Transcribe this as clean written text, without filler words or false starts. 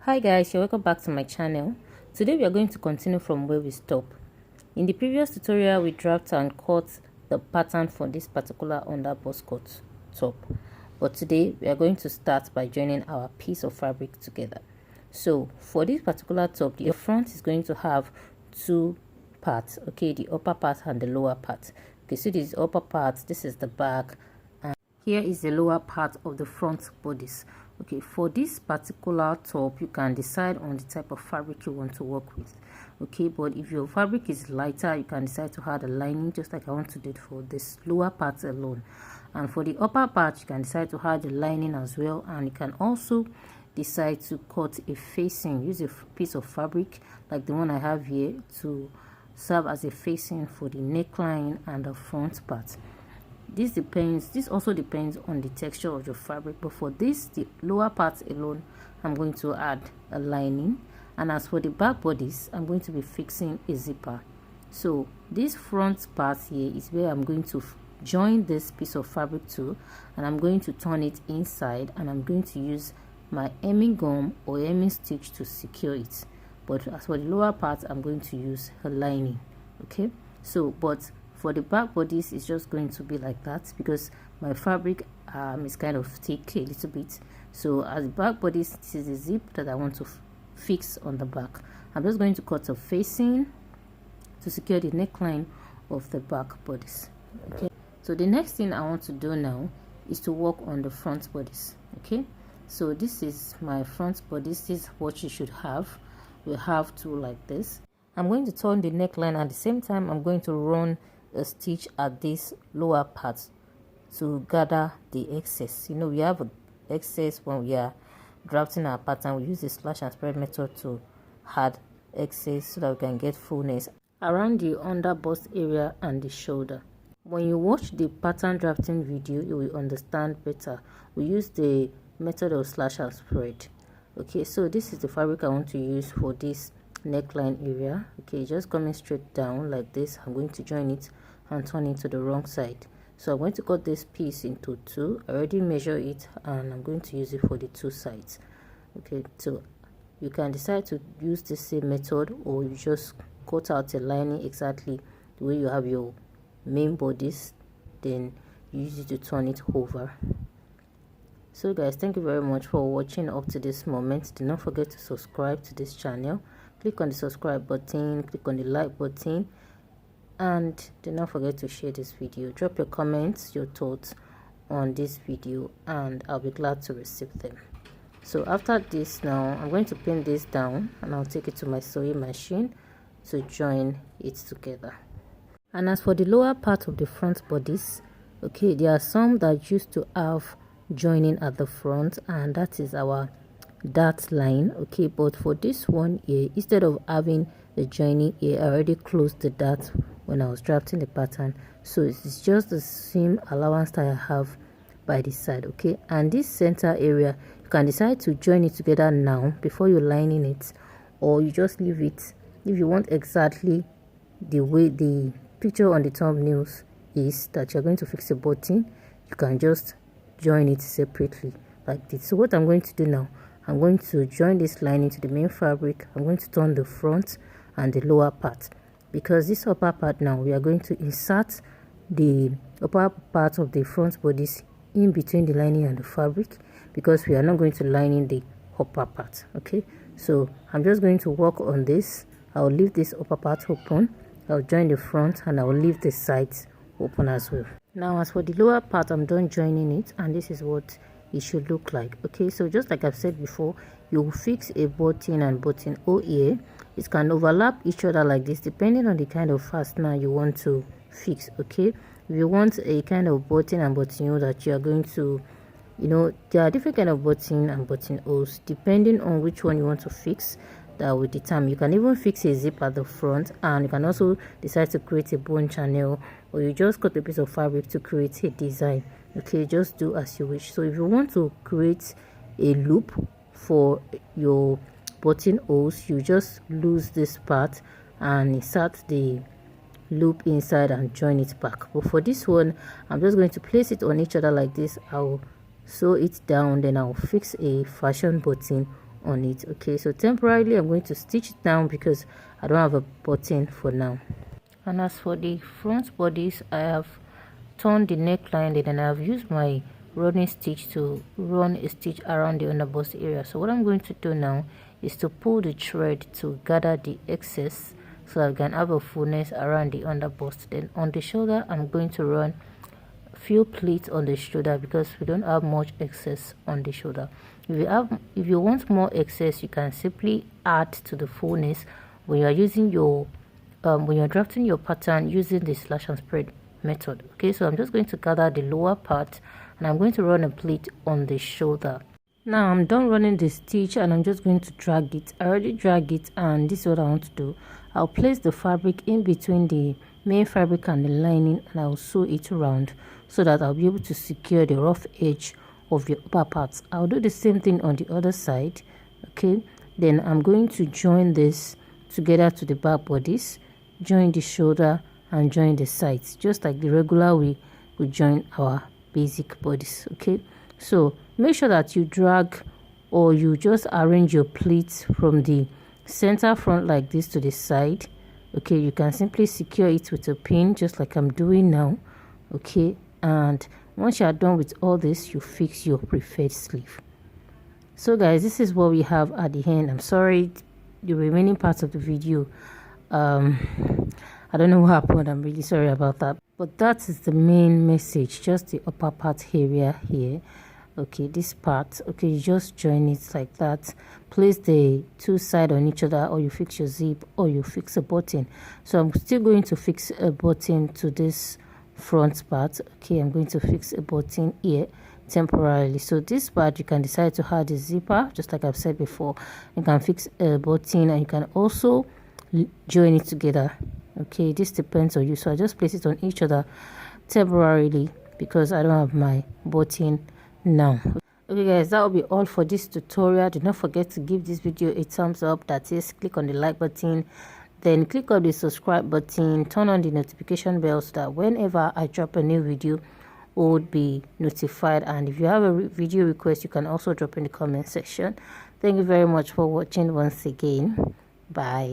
Hi guys, you're welcome back to my channel. Today we are going to continue from where we stopped. In the previous tutorial we drafted and cut the pattern for this particular underbust cut top, but today we are going to start by joining our piece of fabric together. So for this particular top, the front is going to have two parts, okay, the upper part and the lower part. Okay, so this is the upper part, this is the back, and here is the lower part of the front bodice. Okay, for this particular top you can decide on the type of fabric you want to work with. Okay, but if your fabric is lighter, you can decide to add a lining, just like I want to do it for this lower part alone. And for the upper part, you can decide to add a lining as well, and you can also decide to cut a facing. Use a piece of fabric like the one I have here to serve as a facing for the neckline and the front part. This also depends on the texture of your fabric, but for this, the lower part alone, I'm going to add a lining, and as for the back bodies, I'm going to be fixing a zipper. So this front part here is where I'm going to join this piece of fabric to, and I'm going to turn it inside, and I'm going to use my hemming gum or hemming stitch to secure it. But as for the lower part, I'm going to use a lining. Okay, so but for the back bodies, it's just going to be like that because my fabric is kind of thick a little bit. So as the back bodies, this is the zip that I want to fix on the back. I'm just going to cut a facing to secure the neckline of the back bodies. Okay, so the next thing I want to do now is to work on the front bodies. Okay, so this is my front bodies. This is what you should have. We have two like this. I'm going to turn the neckline, at the same time I'm going to run a stitch at this lower part to gather the excess. You know, we have excess when we are drafting our pattern. We use the slash and spread method to add excess so that we can get fullness around the underbust area and the shoulder. When you watch the pattern drafting video, you will understand better. We use the method of slash and spread. Okay, so this is the fabric I want to use for this neckline area. Okay, just coming straight down like this. I'm going to join it and turn it to the wrong side. So I'm going to cut this piece into two. I already measure it, and I'm going to use it for the two sides. Okay, so you can decide to use the same method, or you just cut out a lining exactly the way you have your main bodies, then use it to turn it over. So guys, thank you very much for watching up to this moment. Do not forget to subscribe to this channel. Click on the subscribe button, click on the like button, and do not forget to share this video. Drop your comments, your thoughts on this video, and I'll be glad to receive them. So after this, now I'm going to pin this down, and I'll take it to my sewing machine to join it together. And as for the lower part of the front bodies, okay, there are some that used to have joining at the front, and that is our dart line. Okay, but for this one here, instead of having the joining here, I already closed the dart when I was drafting the pattern, so it's just the same allowance that I have by the side. Okay, and this center area, you can decide to join it together now before you're lining it, or you just leave it if you want exactly the way the picture on the thumbnails is, that you're going to fix the button. You can just join it separately like this. So what I'm going to do now, I'm going to join this lining to the main fabric. I'm going to turn the front and the lower part, because this upper part now, we are going to insert the upper part of the front bodies in between the lining and the fabric, because we are not going to line in the upper part. Okay, so I'm just going to work on this. I'll leave this upper part open, I'll join the front, and I'll leave the sides open as well. Now as for the lower part, I'm done joining it, and this is what it should look like. Okay, so just like I've said before, you fix a button and button hole here. It can overlap each other like this depending on the kind of fastener you want to fix. Okay, if you want a kind of button and button hole that you are going to, you know, there are different kind of button and button holes depending on which one you want to fix. That will determine. You can even fix a zip at the front, and you can also decide to create a bone channel, or you just cut a piece of fabric to create a design. Okay, just do as you wish. So if you want to create a loop for your button holes, you just lose this part and insert the loop inside and join it back. But for this one, I'm just going to place it on each other like this. I'll sew it down, then I'll fix a fashion button on it. Okay, so temporarily I'm going to stitch it down because I don't have a button for now. And as for the front bodies, I have turned the neckline, and I have used my running stitch to run a stitch around the underbust area. So what I'm going to do now is to pull the thread to gather the excess so that I can have a fullness around the underbust. Then on the shoulder, I'm going to run a few pleats on the shoulder because we don't have much excess on the shoulder. If you want more excess, you can simply add to the fullness when you are using your when you're drafting your pattern using the slash and spread method. Okay, so I'm just going to gather the lower part and I'm going to run a pleat on the shoulder. Now I'm done running the stitch and I'm just going to drag it. I already drag it, and this is what I want to do. I'll place the fabric in between the main fabric and the lining, and I'll sew it around so that I'll be able to secure the rough edge of your upper parts. I'll do the same thing on the other side. Okay, then I'm going to join this together to the back bodies, join the shoulder and join the sides, just like the regular way we join our basic bodies. Okay, so make sure that you drag or you just arrange your pleats from the center front like this to the side. Okay, you can simply secure it with a pin just like I'm doing now. Okay, and once you are done with all this, you fix your preferred sleeve. So guys, this is what we have at the end. I'm sorry, the remaining parts of the video, I don't know what happened. I'm really sorry about that, but that is the main message, just the upper part area here. Okay, this part, okay, you just join it like that, place the two sides on each other, or you fix your zip, or you fix a button. So I'm still going to fix a button to this front part. Okay, I'm going to fix a button here temporarily. So this part, you can decide to add a zipper, just like I've said before. You can fix a button and you can also join it together. Okay, this depends on you. So I just place it on each other temporarily because I don't have my button now. Okay guys, that will be all for this tutorial. Do not forget to give this video a thumbs up, that is, click on the like button, then click on the subscribe button, turn on the notification bell so that whenever I drop a new video, would be notified. And if you have a video request, you can also drop in the comment section. Thank you very much for watching once again. Bye.